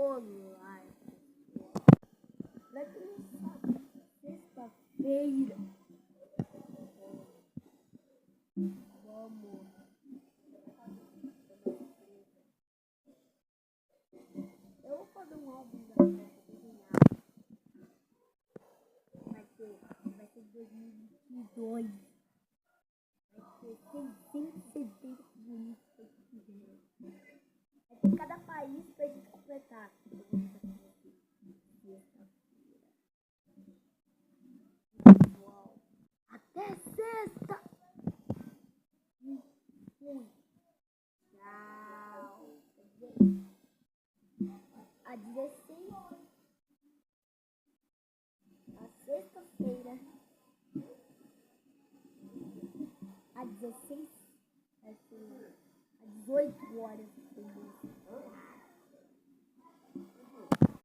Olá, pessoal. Pra quem não sabe, sexta-feira vamos eu vou fazer um álbum da festa desenhar. Vai ser 2022. Vai ser 670 bonitos pra gente ver. Vai ter cada país pra gente completar. Uau. Até sexta! Fui. Tchau. A 16, a sexta-feira, a 16, às 18 horas.